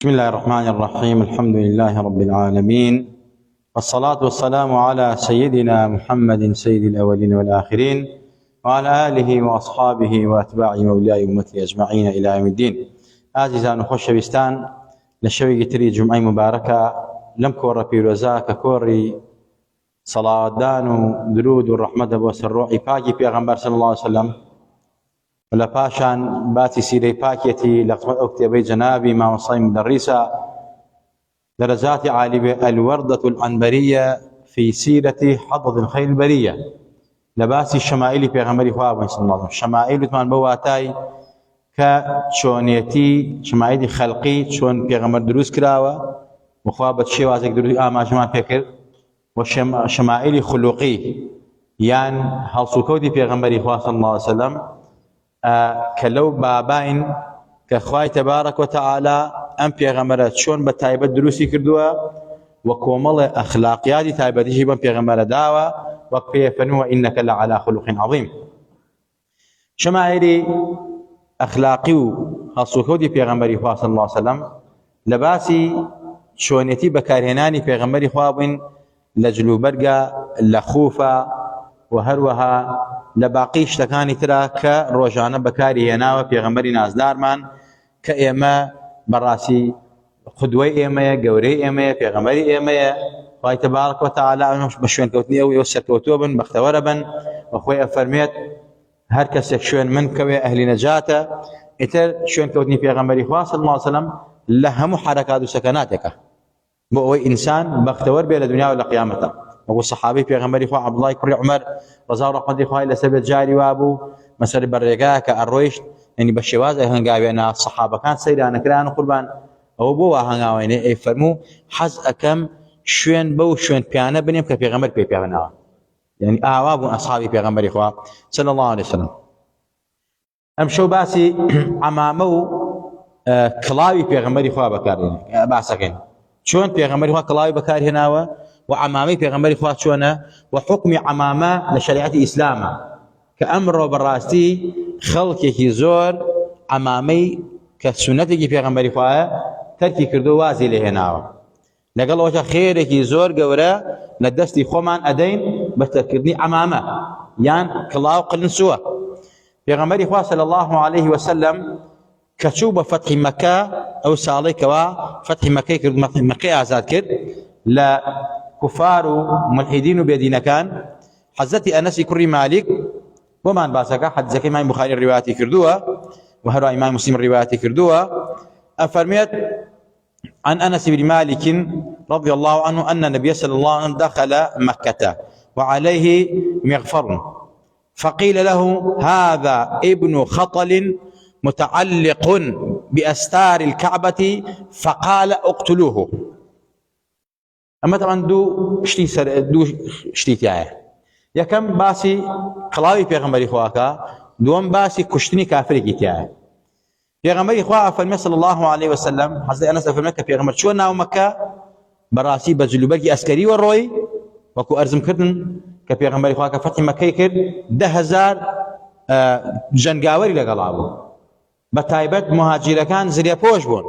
بسم الله الرحمن الرحيم. الحمد لله رب العالمين، والصلاة والسلام على سيدنا محمد سيد الأولين والآخرين، وعلى آله وأصحابه وأتباع مولاه أمته أجمعين إلى يوم الدين. عزيزان خوش بستان لشوي تري جمعي مباركة لم كور بيروزا ككوري صلاة دان درود والرحمة بوسروعي باقي بيغمبر صلى الله عليه وسلم ولا باشان باتي سيري باكيتي لقد أكتبي جنابي ما وصي مدرسة درجات عالية الوردة العنبرية في سيرة حضض الخير البرية لباسي الشمائل بيغمبري خواب صلى الله عليه وسلم. شمائل تمان بواتاي كشونيتي شمائل خلقي شون بيغمبر دروس كراوة وخوابت شوازك دروس ما جمع فكر، وشمائل خلقي يعني هالسوكودي بيغمبري خواب صلى الله عليه وسلم كلو بابين كخواي تبارك وتعالى ام پیغمبرات شون بتایبت دروسی کردووە و کۆمەڵی ئەخلاقیاتی تایبەتیشی بەم پێغەمبەرە داوە وەک پێفەرمووە ئینەکە لەعەلا خولوق عەظیم. شەمائلی ئەخلاقی و هەڵسوکەوتی پێغەمبەری خوا صلی الله علیه وسلم لە باسی شۆنیەتی بەکارهێنانی پێغەمبەری خوا بووین لە جلوبەرگە لە خوفە و هەروەها لە باقی شتەکانی ترا کە ڕۆژانە بەکاری هێناوە پێغەمبەری نازدارمان کە ئێمە بەڕاستی قودوەی ئێمەیە، گەورەی ئێمەیە، پێغەمبەری ئێمەیە. خوای تەبارەک وتەعالا بە شوێنکەوتنی ئەو سەرکەوتووە بن، بەختەوەرە بن، بەخۆی ئەفەرمێت هەر کەسێک شوێن من بکەوێ ئەهلی نەجاتە. ئیتر شوێنکەوتنی پێغەمبەری خوا صلی الله علیه وسلم لە هەموو حرەکات و سەکەناتێکە بۆ ئەوەی ئینسان بەختەوەر بێ لە دنیا و لە قیامەتە. وەکو سەحابەی پێغەمبەری خوا عەبدوڵای کوڕی عومەر ڕەزا و ڕەحمەتی خوای لەسەر بێت جاری وابوو مەسەر بەڕێگایە کە ئەڕۆیشت یعنی بە شێوازە هەنگاوێنە سەحابەکان سەیرانەکران و قوربان ئەوە بۆ وا هەنگاوێنێ ئەی فەرموو حەز ئەکەم شوێن بەو شوێن پیانە بنێم کە پێغەمبەر پێی پێوەناوە، یعنی ئاوا بوون ئەسحابی پێغەمبەری خوا صلی الله علیه وسلم. ئەم شەو باسی عەمامە و کڵاوی پێغەمبەری خوا بەکارهێنین باسەکەین، چۆن پێغەمبەری خوا کڵاوی بەکارهێناوە و عەمامەی پێغەمبەری خوا چۆنە و حوکمی عەمامە لە شەریعەتی ئیسلامە کە ئەمڕۆ بەڕاستی خەڵکێکی زۆر عەمامەی کە سونەتێکی پێغەمبەری خوایە تەرکی کردو و وازی لێ هێناوە. لەگەڵ ئەوەشە خێرێکی زۆر گەورە لە دەستی خۆمان ئەدەین بە تەرکردنی عەمامە یان کڵاو قلنسووە. پێغەمبەری خوا صلی الله علیه وسلم کە چوو بە فەتحی مەکە ئەو ساڵەی کەوا فەتحی مەکەی کرد، مەکەی ئازاد کرد لە کوفار و ملحیدین و بێدینەکان، حەزەتی ئەنەسی کوڕی مالیک بۆمان باسەکە حەدیثەکەی ئیمام بوخاری ڕیواەتی کردووە و هەروە ئیمام موسلیم ڕیواەتی کردووە. ئەفەرمێت عن أنس بن مالك رضي الله عنه أن النبي صلى الله عليه وسلم دخل مكة وعليه مغفر فقيل له هذا ابن خطل متعلق بأستار الكعبة فقال اقتلوه. أما طبعا دو شتي تاعه یەکەم باسی کڵاوی پێغەمبەری خواکە، دووەم باسی کوشتنی کافرێکی تایە. پێغەمبەری خوا فەرمێ صلی الله علیه وسلم حەزرەتی ئەنەس ئەفەرمێت کە پێغەمبەر چووە ناو مەکە بەڕاستی بە جلوبەرگی ئەسکەریوە ڕۆی وەکو ئەرزمکردن کە پێغەمبەری خوا کە فەتحی مەکەی کرد 10,000 جەنگاوەری لەگەڵا بوو، بە تایبەت مهاجیرەکان زرێپۆش بوون،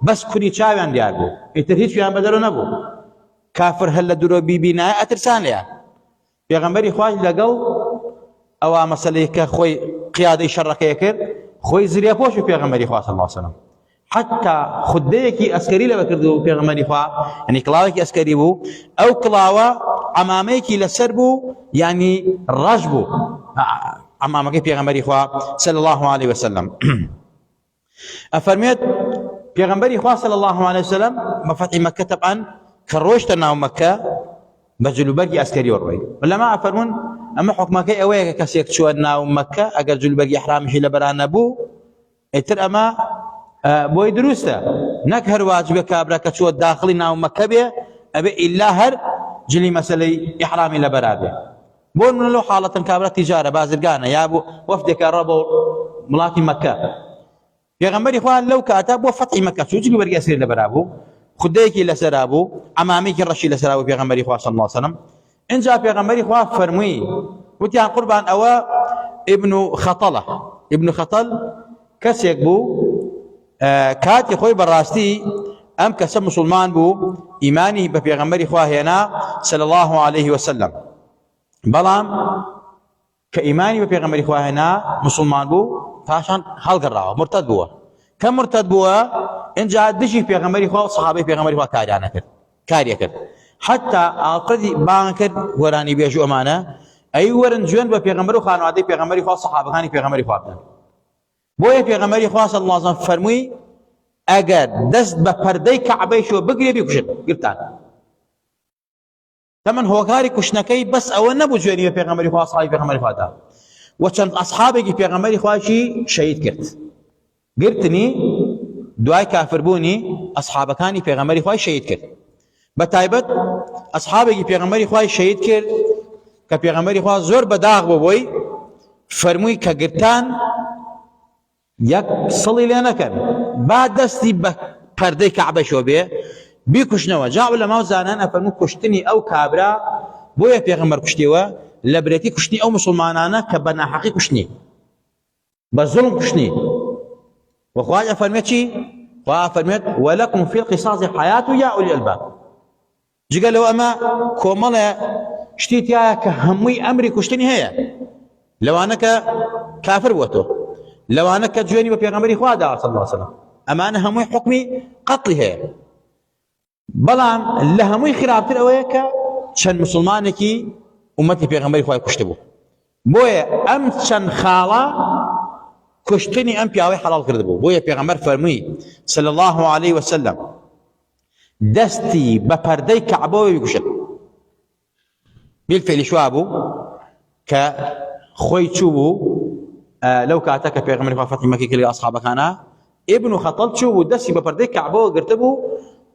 بەس کوری چاویان دیار بوو، ئیتر هیچیان بەدەرەوە نەبوو. کافر هەر لە دوورۆ بیبینایە ئەترسان لێیان. پێغەمبەری خوا لەگەڵ ئەوە مەسەلەی کە خۆی قیادەی شەڕەکەی کرد خۆی زرێپۆش و پێغەمبەری خوا صلی الله علیه وسلم حتا خودەیەکی ئەسکەری لەوە کردو پێغەمبەری خوا، یعنی کڵاوێکی ئەسکەری بوو، ئەو کڵاوە عەمامەیەکی لەسەر بوو، یعنی ڕەش بوو عەمامەکەی پێغەمبەری خوا صلی الله علیه وسلم. ئەفەرمێت پێغەمبەری خوا صلی الله علیه وسلم بە فەتحی مەکە طبعاً کە ڕۆیشتە ناو مەکە بە جلوبەرگی ئەسکەری ڕۆی. لەما ئەفەرمون ئەمە حوکمەکەی ئەوەیە کە کەسێک چووە ناو مەکە ئەگەر جلوبەرگی ئیحرامیشی لەبەران نەبوو ئیتر ئەمە بۆی دروستە، نەک هەر واجبە کابرا کە چووە داخڵی ناو مەکە بێ ئەبێ ئیلا هەر جلی مەسەلەی ئیحرامی لەبەرا بێ. بۆ نمونە لەو حاڵەتن کابرا تیجارە بازرگانە یا بۆ وەفدێکە ڕە بۆ وڵاتی مەکە، پێغەمبەری خوا لەو کاتە بۆ فەتحی مەکە چوو جلوبەرگی ئەسکەری لەبەرا بوو، خودەیەکی لەسەرا بوو، عەمامەیەکی ڕەشی لەسەرا بوو پێغەمبەری خوا صلی الله علیه وسلم. اینجا پێغەمبەری خوا فەرمووی وتیان قوربان ئەوە ابن خەتەڵە. ابن خەتەڵ کەسێک بوو کاتی خۆی بەڕاستی ام كسب مسلمان بو ايماني ببيغمبري خوا هنا صلى الله عليه وسلم بلام كايماني ببيغمبري خوا هنا مسلمان بو پاشان هل قراوه مرتد بو كم مرتد بو ان جاء دشي بيغمبري خوا صحابي بيغمبري خوا كاريانا كر كاريا كر حتى اقدي بانكر وراني بيجو امانه اي ورن جوان ببيغمبري خوا نادي بيغمبري خوا صحابه كاني بيغمبري خوا بو بيغمبري خوا صلى الله عليه وسلم فرمي اگر دست بپردەی کەعبەی شۆ بگرێ بیکوژن گرتان تەمەن هۆکاری کوشتنەکەی بەس ئەوە نەبوو جوێنی بە پێغەمبەری خوا سڵاوی پێغەمبەری خوادا و چەند ئەسحابێکی پێغەمبەری خواشی شەهید کرد گرتنی دوای کافربوونی ئەسحابەکانی پێغەمبەری خوای شەهید کرد بە تایبەت ئەسحابێکی پێغەمبەری خوای شەهید کرد کە پێغەمبەری خوا زۆر بەداغ بوو بۆی فەرمووی کە گرتان یەک سڵی لێ نەکەن با دەستی بە پەردەی کەعبە شۆ بێ بیکوشنەوە جا عولەما و زانان ئەفەرموو کوشتنی ئەو کابرا بۆیە پێغەمبەر کوشتیەوە لە برێتی کوشتنی ئەو مسلمانانە کە بە ناحەقی کوشتنی بە زوڵم کوشتنی وخوا ئەفەرمێت چی؟ خوا ئەفەرمێت وەلەکم فی القیصاص حەیات یا ئولی الألباب جگە لەوە ئەمە کۆمەڵێ شتی تایە کە هەمووی ئەمری کوشتنی هەیە لەوانە کە کافر بووەتەوە لەوانە کە جوێنی بە پێغەمبەری خوا دا صلی الله علیه وسلم ئەمانە هەمووی حکمی قەتڵی هەیە بەڵام لە هەمووی خراپتر ئەوەیە کە چەند مسلمانێکی ئومەتی پێغەمبەری خوای کوشت بوو بۆیە ئەم چەند خاڵە کوشتنی ئەم پیاوەی حەڵال کرد بوو بۆیە پێغەمبەر فەرمووی صلی الله علیه وسلم دەستی بە پەردەی کەعبەوە بیکوشن بیلفێلی شوا بوو کە خۆی چوو بوو لو كاتك پیغمبر خوا فتح مكه كلي اصحابك انا ابن خطل شو دسي بپردي كعبه قرتبو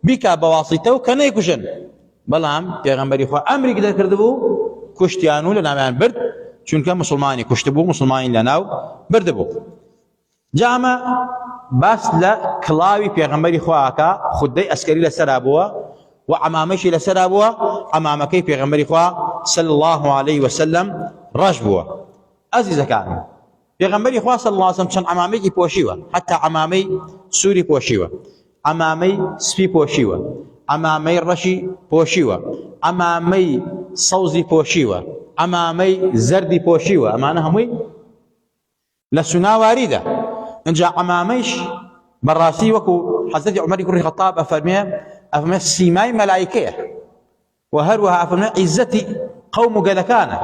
بك بواسطه كان يكشن بلام پیغمبر خوا امر قدر كردبو كشتيانو لنامان برد چونك مسلماني كشتبو مسلماني لناو بردبو جامع بس لا كلاوي پیغمبر خوا کا خدي عسكري لسرابوا وعمامشي لسرابوا امامكي پیغمبر خوا صلى الله عليه وسلم رجبوا عزيز كان پیغمبری خوا صلی الله علیه و سلم چند عمامەیەکی پۆشیوە حتا عمامەی سووری پۆشیوە عمامەی سپی پۆشیوە عمامەی ڕەشی پۆشیوە عمامەی سەوزی پۆشیوە عمامەی زەردی پۆشیوە ئەمانە هەمووی لە سونا واریدە اینجا عمامەیش بەڕاستی وەکو حەزرەتی عومەری کوڕی خەتاب ئەفەرمێ سیمای مەلایکەیە و هەروەها ئەفەرمێ عیزەتی قەوم و گەلەکانە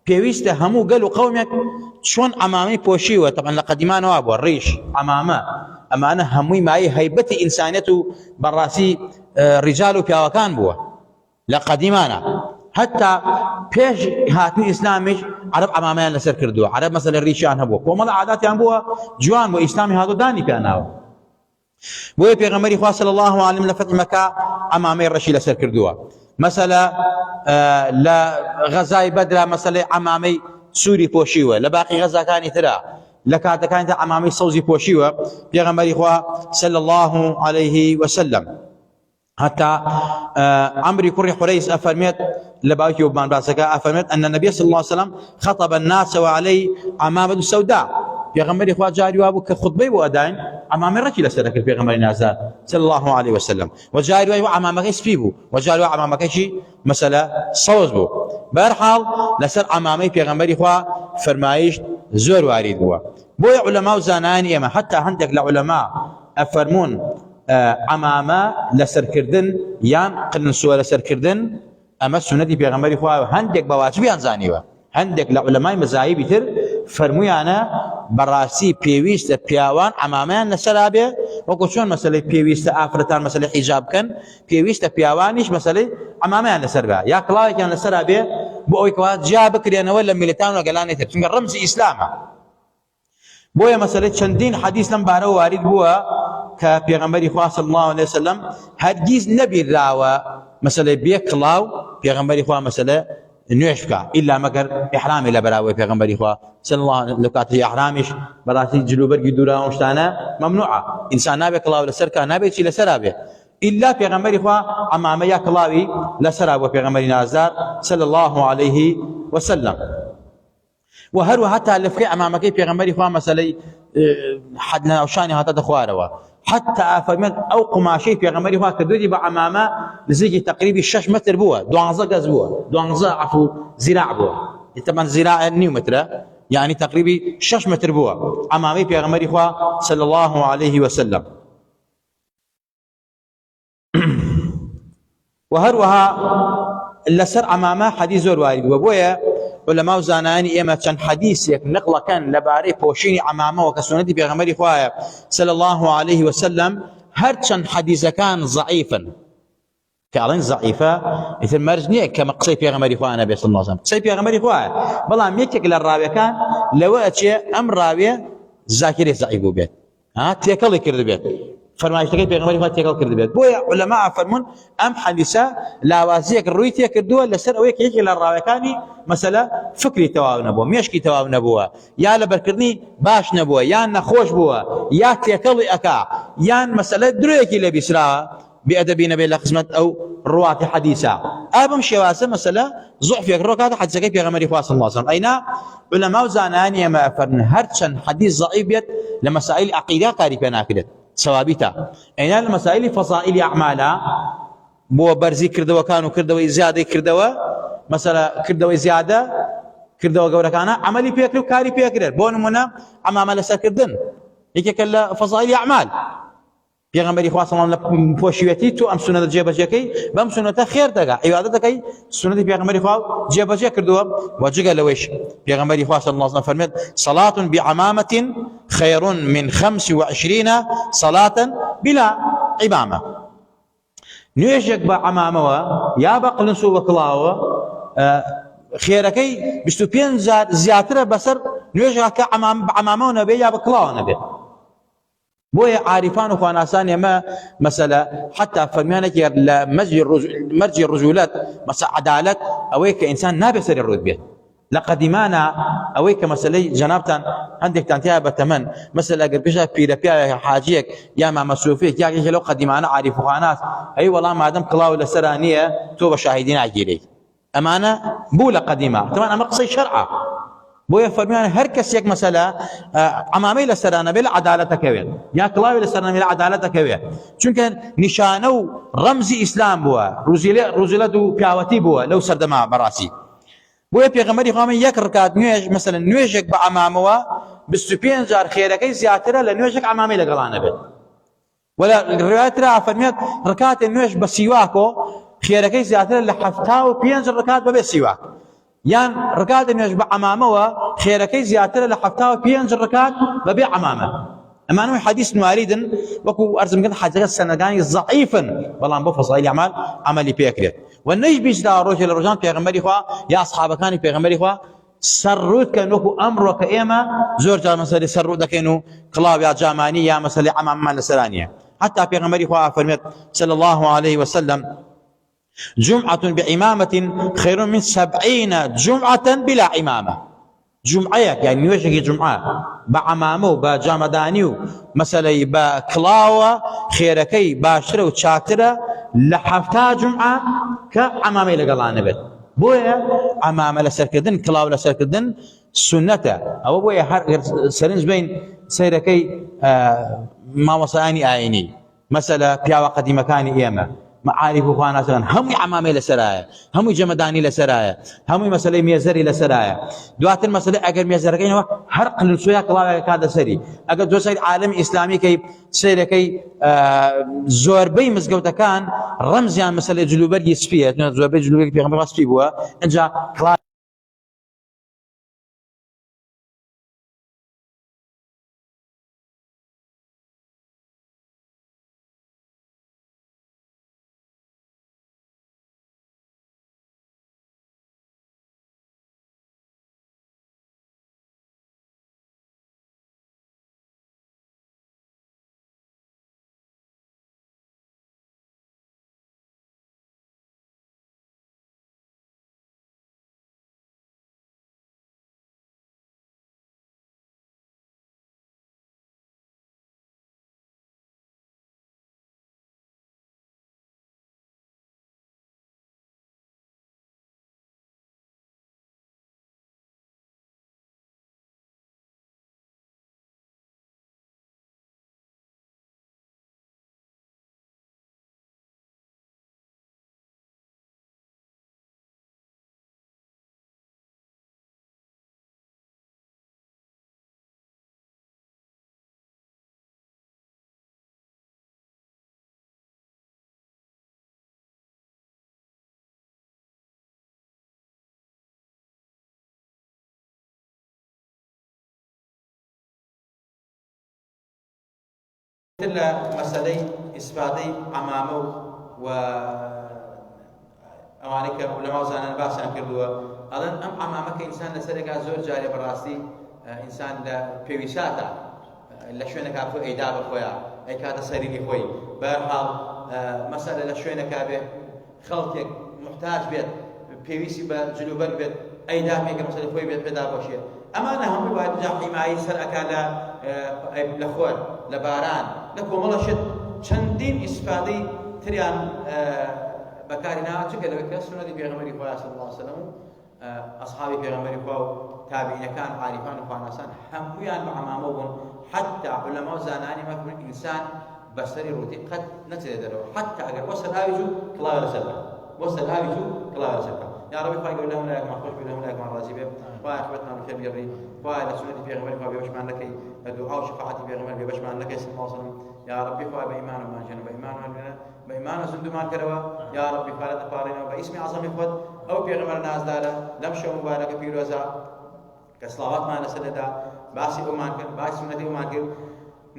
پێویستە هەموو گەل و قەومێک چۆن ئەمامەی پۆشیوە تەبەن لە قەدیمانەوە بووە ڕیش ئەمامە ئەمانە هەمووی مایە هەیبەتی ئینسانیەت و بەڕاستی ڕیجال و پیاوەکان بووە لە قەدیمانە حتا پێش هاتنی ئیسلامیش عەرەب ئەمامەیان لەسەر کردووە عەرەب مەسەلەن ڕیشیان هەبووە کۆمەڵ عاداتیان بووە جوان بۆ ئیسلامی هاتووە دانی پێناوە بۆیە پێغەمبەری خوا صلی الله علیه و لە فتح مەکە ئەمامەی ڕەشی لەسەر کردووە مەسەلە لە غەزای بەدرا مەسەلەی ئەمامەی سووری پۆشیوە لە باقی غەزاکانی ترە لە کاتەکانی تر ئەمامەی سەوزی پۆشیوە پێغەمبەری خوا صلی الله عليه وسلم حتى عمري كوري حريس أفرميت لباوكي وبان باسكا أفرميت أن النبي صلى الله عليه وسلم خطب الناس وعليه عمامة سوداء پیغمبر خوا جاری وابو که خطبه بو اداین امام رکی لسرک پیغمبر نازل صلی الله علیه وسلم و جاری و امام اسپی بو و جاری و امام کشی مساله صوز بو برحال لسر امام پیغمبر خوا فرمایش زور وارد بو بو علماء زانان اما حتى عندك العلماء افرمون امامه لسر کردن یان قلن سو لسر کردن اما سنت پیغمبر خوا عندك بواجبیان زانیوه عندك العلماء مذاهب تر فرمویانە بەڕاستی پێویستە پیاوان ئەمامیان لەسەرا بێ وەکو چۆن مەسەلەی پێویستە ئافرەتان مەسەلەی حیجاب بکەن پێویستە پیاوانیش مەسەلەی ئەمامیان لەسەر بێ یا کڵاوێکیان لەسەرا بێ بۆ ئەوەی کەوا جیا بکرێنەوە لە میلەتان و گەلانی تر چونکە ڕەمزی ئیسلامە بۆیە مەسەلەی چەندین حەدیث لەم بارەوە وارد بووە کە پێغەمبەری خوا صلی الله علیه وسلم هەرگیز نەبیراوە مەسەلەی بێ کڵاو پێغەمبەری خوا مەسەلە نوێش بکە ئیلا مەگەر ئیحرامی لە بەراوەی پێغەمبەری خوا صلی الله لە کاتی ئیحرامیش بەڕاستی جلوبەرگی دووراوە شتانە مەمنوعە ئینسان نابێت کڵاو لەسەر کا نابێت چی لەسەرا بێ ئیلا پێغەمبەری خوا ئەمامە یا کڵاوی لەسەرا بۆ پێغەمبەری نازدار صلی الله عليه وسلم و هەروە هەتا لەفکەی ئەمامەکەی پێغەمبەری خوا مەسەلەی حەد ناوشانی هاتەتە خوارەوە حتى فرمت أو قماشي في غمري هو كدودي بعمامة لزيجي تقريبا 6 متر بوا 12 قز بوا 12 عفوا زراع بوا طبعا زراع نيو متر يعني تقريبا 6 متر بوا عمامي في غمري هو صلى الله عليه وسلم. وهروها لسر عمامة حديث زور وارد وبويا علماء زاناني إما كان حديث نقل كان لباري بوشيني عمامة وكسوندي بيغمري خوايا صلى الله عليه وسلم هرچن حديث كان ضعيفا كالين ضعيفة مثل مرجنية كما قصي بيغمري خوايا نبي صلى الله عليه وسلم قصي بيغمري خوايا بلا ميكك للراوية كان لو أتشي أم راوية ذاكري ضعيف بيت تيكالي كرد بيت فرمایشتەکەی پێغەمبەری خوا تێکەڵ کرد بێت بۆیە عولەما فەرمون ئەم حەدیسە لاوازیەک ڕووی تێکردووە لەسەر ئەوەی کە یەکێک لە ڕاوەکانی مەسەلە فکری تەواو نەبووە مێشکی تەواو نەبووە یا لەبەرکردنی باش نەبووە یان نەخۆش بووە یا تێکەڵی ئەکا یان مەسەلە درۆیەکی لێ بیسراوە بێئەدەبی نەبێت لە خزمەت ئەو ڕواتی حەدیسە ئابم شێوازە مەسەلە زوعفێک ڕۆکاتە حەدیسەکەی پێغەمبەری خوا صلی الله علیه وسلم ئەینا عولەما و زانایان ئێمە ئەفەرمون هەرچەند حەدیس ضعیف بێت لە مەسائیل عەقیدە کاری پێ ناکرێت ثوابتة أين المسائل فضائل أعمالا بو برزي كردوا كانوا كردوا زيادة كردوا مثلا كردوا زيادة كردوا جورا كان عملي بيكرو كاري بيكرر بون منا عمل سكردن هيك كلا فضائل أعمال پیغمبری خدا صلی الله علیه و پوشیتی تو ام سنت جێبەجێ کی بم سنت خیر دغه عبادت کی سنت پیغمبری خدا جێبەجێ کردو و جگە لەوەش پیغمبری خدا صلی الله علیه و فرمود صلاة بعمامة خير من 25 صلاة بلا عمامة نوێژێک بە عمامەوە یا بە قلنسو و کڵاوە خێرەکەی 25 زیاترە بەسەر نوێژێک کە عمامەوە نەبێ یا بە کڵاوە نەبێ بويا عارفان وخواناسان يما مسألة حتى فرمانك مرجي الرجولات مسألة عدالة أويك إنسان نابي سر الرتبة لقديمانا أويك مسألة جنابتان عندك تنتهي بتمن مسألة قربشة بيربيا حاجيك يا مع مسوفيك يا لو قديمانا عارف وخواناس أي والله ما دام قلاو لسرانية توب شاهدين عجيلي أمانة بولا قديمة طبعا أما قصي شرعة بويا فرمان هر کس یک مسئله عمامي لسرانه بلا عدالت کوي یا کلاوی لسرانه بلا عدالت کوي چونکه نشانه و رمز اسلام بوا روزله دو پیاوتی بوا لو سردما براسي بويا پیغمبري خو من یک رکعت نویج مثلا نویجک با عمامه بستوپین زار خیرکی زیاتره لنویجک عمامي لقلانه به ولا الروايات را فرميت ركعت النويج بسيواكو خيركي زياتره لحفتاو بينز ركعت بسيواك يان ركعت النويج بعمامه وخيركي زياتره لحفتاو بينز ركعت ببعمامه اما انه حديث وارد وكو ارزم كده حاجه سنغاني ضعيفا والله بو فضائل اعمال عملي بيكري والنجم بيجدا رجل رجان پیغمبري خو يا اصحاب كان پیغمبري خو سرود كانوا امر وكايما زور جا مسألة سرود كانوا قلاب يا جامانيه مسألة عمام السرانيه حتى پیغمبري خو فرمت صلى الله عليه وسلم جمعة بعمامة خير من 70 جمعة بلا عمامة جمعة يعني نوشك جمعة بعمامه بجامدانيو مسألة بكلاوة خيركي باشرة وشاترة لحفتا جمعة كعمامي لقلان بيت بويا عمامة لسركدن كلاوة لسركدن سنته أو بويا هر سرنج بين سيركي ما وصاني آيني مسألة بياوة قديمة كان إيما معارف وخوانا سران همي عمامي لسرايا همي جمداني لسرايا همي مسألة ميزري لسرايا دوات المسألة اگر ميزرقين هرق للسويا قلاوة كادا سري اگر دو سيد عالم اسلامي كي سيري كي زور بي مزقوتا كان رمزيان مسألة جلوبر يسفية زور بي جلوبر بيغمبر يسفي بوا انجا لە مەسەلەی ئیسپادەی عەمامە و ئەوانەی کە عولەما و زانایان باسییان کردووە، ئەڵێن ئەم عەمامە کە ئینسان لەسەرێکا زۆر جارێ بەڕاستی ئینسان لە پێویستاتە لە شوێنێکا بخۆ ئەیدا بە خۆیان ئەیکاتە سەرینی خۆی. بەهەرحاڵ مەسەلە لە شوێنێکا بێ خەڵکێک محتاج بێت پێویستی بە جلوبەر بێت ئەیدا پێکە مەسەلەی خۆی بێت پێدا بۆشێت. ئەمانە هەمووی وایە جا حیمایی سەر ئەکا لە خۆر لە باران لە کۆمەڵەشت چەندین ئیسپادەی تریان بەکارهێنا چونکە لەوەی کە سونەتی پێغەمبەری خوا صلی الله علیه وسلم و ئەصحابی پێغەمبەری خوا و تابعینەکان عاریفان و خواناسان هەموویان بە عەمامە بوون. حتا عولەما و زانانی مەفهوم ئینسان بەسەری ڕووتی قەت نەچێتە دەرەوە، حتا ئەگەر بۆ سەرهاوی جوو کڵاوە لەسەر بە بۆ سەرهاوی جوو کڵاوە لەسەر بە. یا ربی خوای گەورە لەم لایەکمان خۆش بێ لەم لایەکمان ڕازی بێ، خوای عاقبەتمان بەخێر بگەڕی، خوای لە سونەتی پێغەمبەری خوا بێبەشمان نەکەی، لە دوعا و شەفاعەتی پێغەمبەر بێبەشمان نەکەی صلی الله علیه وسلم. یا ربی خوای بە ئیمانمان ژێنە، بە ئیمانمان ژێنە، بە ئیمان زندومان کەرەوە. یا ربی خوای لە دەپاڕێنەوە بە ئیسمی عەزەمی خۆت ئەو پێغەمبەر نازدارە لەم شەو مبارەکە پیرۆزە کە سڵاواتمان لەسەردا باسی ئەومان کرد، باسی سونەتی ئەومان کرد،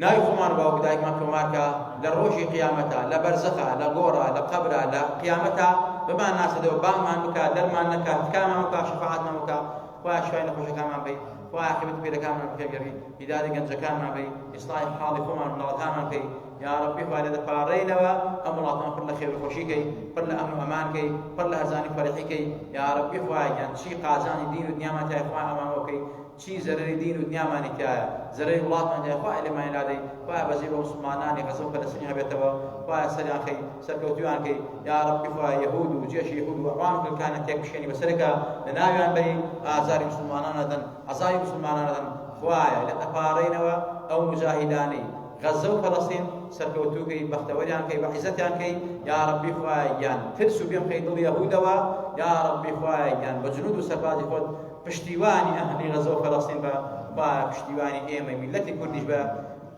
ناوی خۆمان باوک دایکمان تۆمارکە لە ڕۆژی قیامەتە، لە بەرزەخە، لە گۆڕە، لە قەبرە، لە قیامەتە بمان ناسەدەوە، بامان بکە، دەرمان نەکە، تکامان بکە، شەفاعەتمان بکە. خوای شوای نەخۆشەکانمان بەی، خوای عاقبەتی پێرەکانمان بخێرگەڕی، هیدایەتی گەنجەکانمان بەی، ئیسلاحی حاڵی خۆمان منداڵەکانمان بکەی. یا ربی خوای لە دەپاڕێنەوە ئەم وڵاتمان پڕ لە خێر و خۆشیکەی، پڕ لە ئەمن و ئەمانکەی، پڕ لە هەرزانی فەرحیکەی. یا ربی خوای گیان چی قازانی دین و دنیامان تایە خوای ئەمانەوە بکەی، چی زەرەری دین و دنیامانی تایە، زەرەری وڵاتمان تایە خوای لێمان لادەی، خوای بەزەی بە موسڵمانانی غەزە و فەلەستینی هەبێتەوە، خوای سەریان کەی، سەرکەوتویان کەی. یا ربی خوای یەهود و جێشی یەهود و ئەوان کەلکانە تێک بشێنی بەسەرەکە، لە ناویان بەری ئازاری موسڵمانان نەدەن، عەزای موسڵمانان نەدەن. خوایە لە دەپاڕێنەوە ئەو مجاهیدانەی غەزە و فەلەستین سەرکەوتووکەی، بەختەوەریان کەی، بە عیزەتیان کەی. یا ربی خوای گیان ترس و بێم کەی دڵی یەهودەوە. یا ربی خوای گیان بە جنود و سەربازی خۆت پشتیوانی ئەهلی غەزە و فەلەستین بە، خوای پشتیوانی ئێمە میلەتی کوردیش بە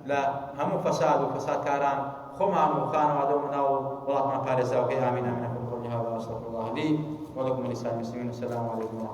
لە هەموو فەساد و فەسادکاران خۆمان و خانەوادە و منداڵ و وڵاتمان پارێزاوکەی. ئامین ئامین. قولي هذا أستغفر الله لي ولكم ولسائر المسلمين. السلام عليكم ورحمة الله.